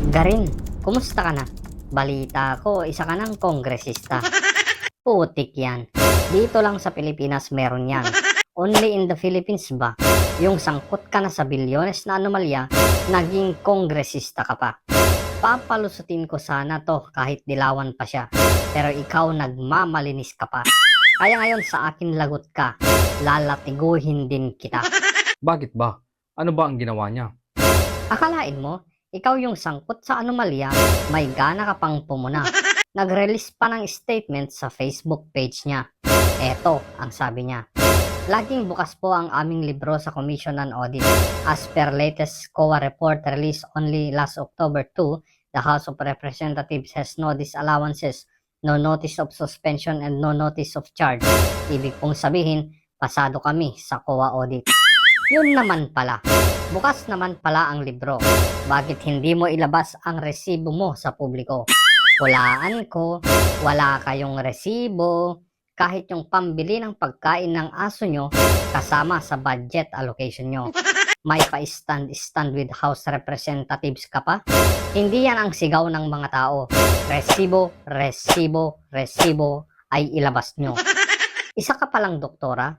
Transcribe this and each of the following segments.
Garin, kumusta ka na? Balita ko, isa ka ng kongresista. Putik yan. Dito lang sa Pilipinas meron yan. Only in the Philippines ba? Yung sangkot ka na sa bilyones na anomalya, naging kongresista ka pa. Papalusutin ko sana to kahit dilawan pa siya. Pero ikaw nagmamalinis ka pa. Kaya ngayon sa akin lagot ka, lalatiguhin din kita. Bakit ba? Ano ba ang ginawa niya? Akalain mo, ikaw yung sangkot sa anomalya, may gana ka pang pumuna. Nag-release pa ng statement sa Facebook page niya. Eto ang sabi niya. Laging bukas po ang aming libro sa Commission on Audit. As per latest COA report released only last October 2, the House of Representatives has no disallowances, no notice of suspension, and no notice of charge. Ibig pong sabihin, pasado kami sa COA audit. Yun naman pala. Bukas naman pala ang libro. Bakit hindi mo ilabas ang resibo mo sa publiko? Hulaan ko, wala kayong resibo. Kahit yung pambili ng pagkain ng aso nyo, kasama sa budget allocation nyo. May pa-stand with House Representatives ka pa? Hindi yan ang sigaw ng mga tao. Resibo, resibo, resibo ay ilabas nyo. Isa ka palang doktora,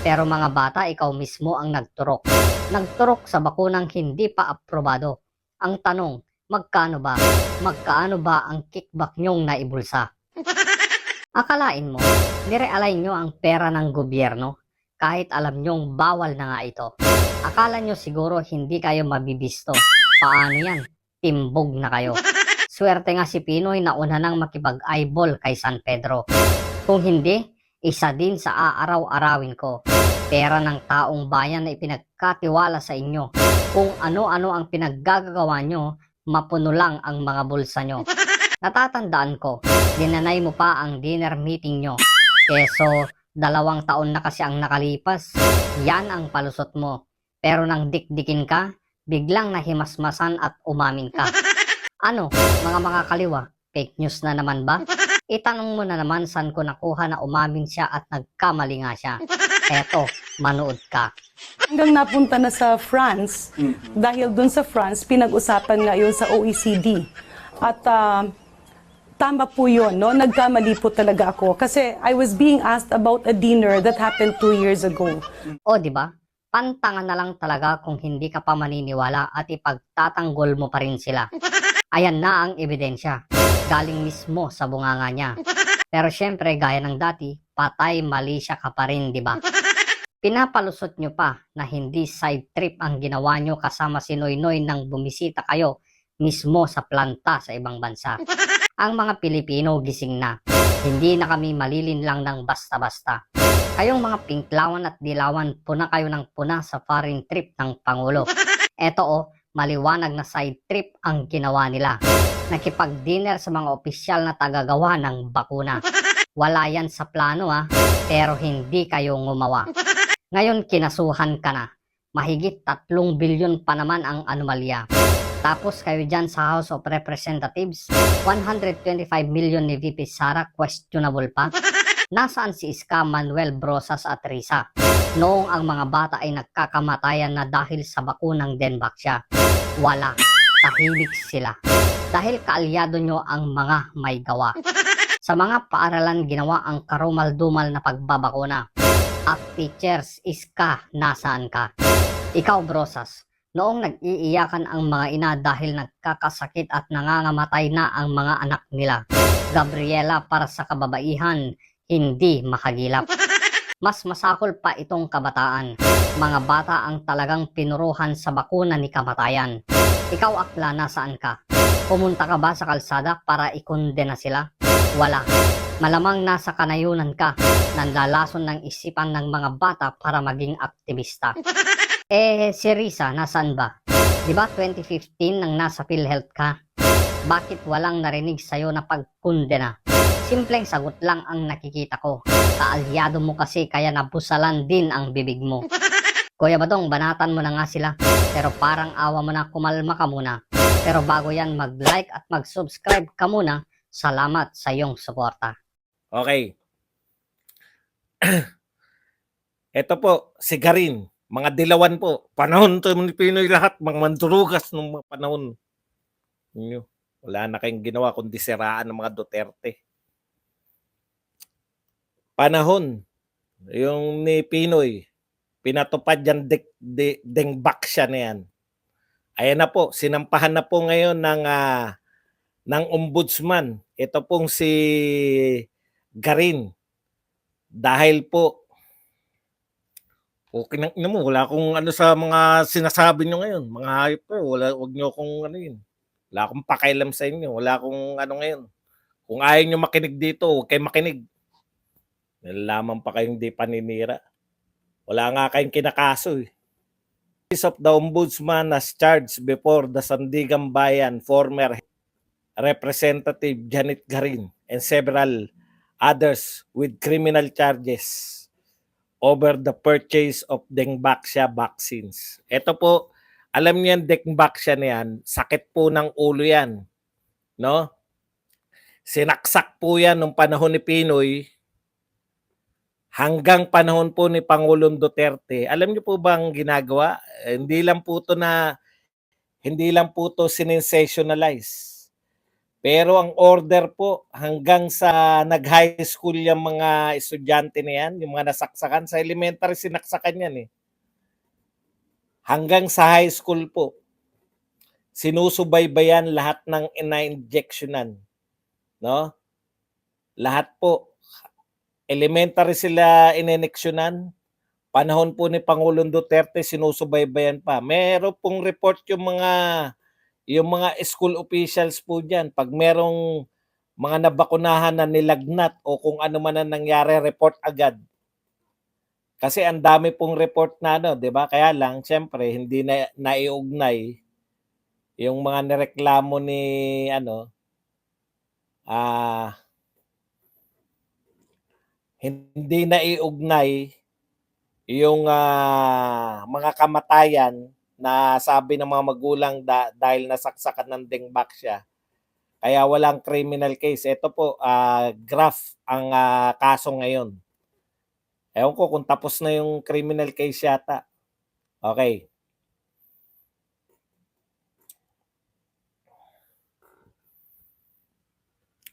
pero mga bata ikaw mismo ang nagturok. Nagturok sa bakunang hindi pa aprobado. Ang tanong, magkano ba? Magkano ba ang kickback nyong naibulsa? Akalain mo, nire-align nyo ang pera ng gobyerno kahit alam nyong bawal na nga ito. Akala nyo siguro hindi kayo mabibisto. Paano yan? Timbog na kayo. Swerte nga si Pinoy na una nang makipag-eyeball kay San Pedro. Kung hindi, isa din sa aaraw-arawin ko. Pera ng taong bayan na ipinagkatiwala sa inyo. Kung ano-ano ang pinaggagawa nyo, mapuno lang ang mga bulsa nyo. Natatandaan ko, dinanay mo pa ang dinner meeting nyo. Keso, 2 taon na kasi ang nakalipas. Yan ang palusot mo. Pero nang dikdikin ka, biglang nahimasmasan at umamin ka. Ano, mga kaliwa, fake news na naman ba? Itanong mo na naman saan ko nakuha na umamin siya at nagkamali nga siya. Eto, manood ka. Hanggang napunta na sa France, dahil dun sa France, pinag-usapan nga yun sa OECD. At tama po yun, no? Nagkamali po talaga ako. Kasi I was being asked about a dinner that happened 2 years ago. O, di ba? Pantangan na lang talaga kung hindi ka pa maniniwala at ipagtatanggol mo pa rin sila. Ayan na ang ebidensya. Galing mismo sa bunganga niya. Pero syempre, gaya ng dati, patay mali siya ka pa rin, di ba? Pinapalusot nyo pa na hindi side trip ang ginawa nyo kasama si Noynoy nang bumisita kayo mismo sa planta sa ibang bansa. Ang mga Pilipino gising na. Hindi na kami malilinlang ng basta-basta. Kayong mga pinklawan at dilawan, puna kayo ng puna sa foreign trip ng Pangulo. Eto maliwanag na side trip ang ginawa nila. Nakipag-dinner sa mga opisyal na tagagawa ng bakuna. Wala yan sa plano pero hindi kayo ngumawa. Ngayon kinasuhan ka na. Mahigit 3 bilyon pa naman ang anomalya. Tapos kayo dyan sa House of Representatives, 125 million ni VP Sara questionable pa. Nasaan si Iska, Manuel, Brosas at Risa? Noong ang mga bata ay nagkakamatayan na dahil sa bakunang Denbaksya. Wala. Tahimik sila. Dahil kaalyado nyo ang mga may gawa. Sa mga paaralan ginawa ang karumal-dumal na pagbabakuna. At teachers, Iska, nasaan ka? Ikaw, Brosas, noong nag-iiyakan ang mga ina dahil nagkakasakit at nangangamatay na ang mga anak nila. Gabriela, para sa kababaihan, hindi makagilap. Mas masakol pa itong kabataan. Mga bata ang talagang pinuruhan sa bakuna ni kamatayan. Ikaw, Akla, nasaan ka? Pumunta ka ba sa kalsada para ikondena sila? Wala. Malamang nasa kanayunan ka, nanlalason ng isipan ng mga bata para maging aktivista. Si Risa, nasaan ba? Diba 2015 nang nasa PhilHealth ka? Bakit walang narinig sa'yo na pagkundena? Simpleng sagot lang ang nakikita ko. Kaalyado mo kasi kaya nabusalan din ang bibig mo. Kuya Badong, banatan mo na nga sila. Pero parang awa mo na, kumalma ka muna. Pero bago yan, mag-like at mag-subscribe ka muna. Salamat sa iyong suporta. Okay. Ito po, si Garin. Mga dilawan po. Panahon to ni Pinoy lahat. Mga mandurugas ng mga panahon. Nyo. Wala na kayong ginawa kundi siraan ng mga Duterte. Panahon, yung ni Pinoy, pinatupad yan dengbak siya na yan. Ayan na po, sinampahan na po ngayon ng ombudsman. Ito pong si Garin. Dahil po, okay nang ina mo, wala akong ano sa mga sinasabi nyo ngayon. Mga hayop po, wag nyo akong ano yun. Wala akong pakialam sa inyo. Wala akong ano ngayon. Kung ayaw nyo makinig dito, huwag kayo makinig. Nalalaman pa kayong di paninira. Wala nga kayong kinakaso eh. Of the Ombudsman as charged before the Sandigan Bayan former Representative Janet Garin and several others with criminal charges over the purchase of Dengbaxia vaccines. Ito po, alam niyo yan, Dengbaxia na yan, sakit po ng ulo yan. No? Sinaksak po yan nung panahon ni Pinoy hanggang panahon po ni Pangulong Duterte. Alam niyo po bang ginagawa? Hindi lang po to sinensationalize. Pero ang order po hanggang sa nag-high school yung mga estudyante na yan, yung mga nasaksakan, sa elementary sinaksakan yan eh. Hanggang sa high school po, sinusubaybayan lahat ng ina-injectionan. No? Lahat po. Elementary sila ineneksyonan. Panahon po ni Pangulong Duterte, sinusubaybayan pa. Meron pong report yung mga school officials po dyan. Pag merong mga nabakunahan na nilagnat o kung ano man ang nangyari, report agad. Kasi ang dami pong report na ano, 'di ba? Kaya lang siyempre hindi na naiugnay yung mga nireklamo ni hindi naiugnay yung mga kamatayan na sabi ng mga magulang dahil nasaksakan ng Dengbaxia. Kaya walang criminal case. Ito po, graph ang kaso ngayon. Ewan ko kung tapos na yung criminal case yata. Okay.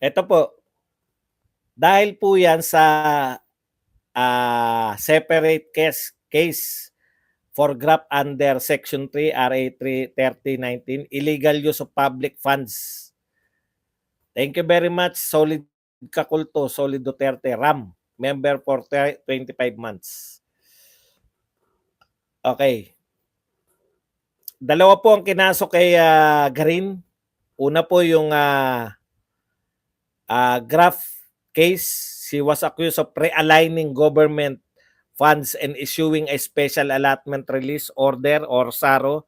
Ito po. Dahil po yan sa separate case for graft under Section 3 RA 3019, illegal use of public funds. Thank you very much, Solid Kakulto, Solid Duterte, RAM, member for 25 months. Okay. Dalawa po ang kinaso kay Garin. Una po yung graft case. She was accused of realigning government funds and issuing a special allotment release order or SARO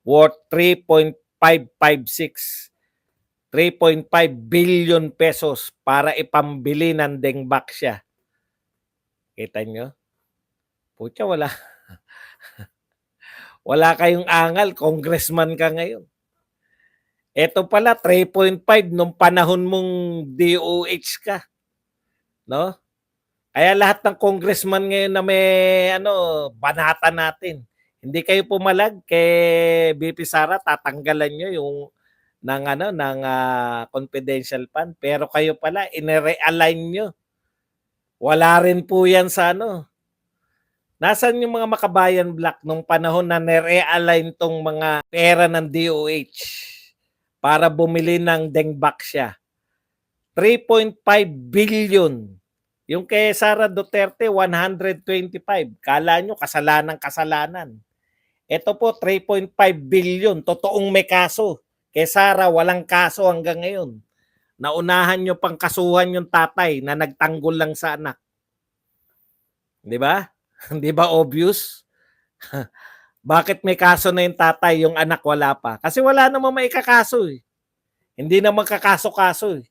worth 3.556 billion pesos para ipambili ng Dengbaxia. Kita nyo? Pucha, wala. Wala kayong angal, congressman ka ngayon. Ito pala, 3.5 nung panahon mong DOH ka. No? Kaya lahat ng congressman ngayon na may banata natin. Hindi kayo pumalag kay BP Sara, tatanggalan nyo yung ng confidential fund, pero kayo pala ine-realign nyo. Wala rin po yan sa Nasaan yung mga makabayan black nung panahon na nire-realign tong mga pera ng DOH para bumili ng Dengbaxia? 3.5 billion. Yung kay Sara Duterte, 125. Kala nyo, kasalanan. Ito po, 3.5 billion. Totoong may kaso. Kay Sara, walang kaso hanggang ngayon. Naunahan nyo pang kasuhan yung tatay na nagtanggol lang sa anak. Di ba? Di ba obvious? Bakit may kaso na yung tatay, yung anak wala pa? Kasi wala namang maikakaso eh. Hindi naman kakaso-kaso eh.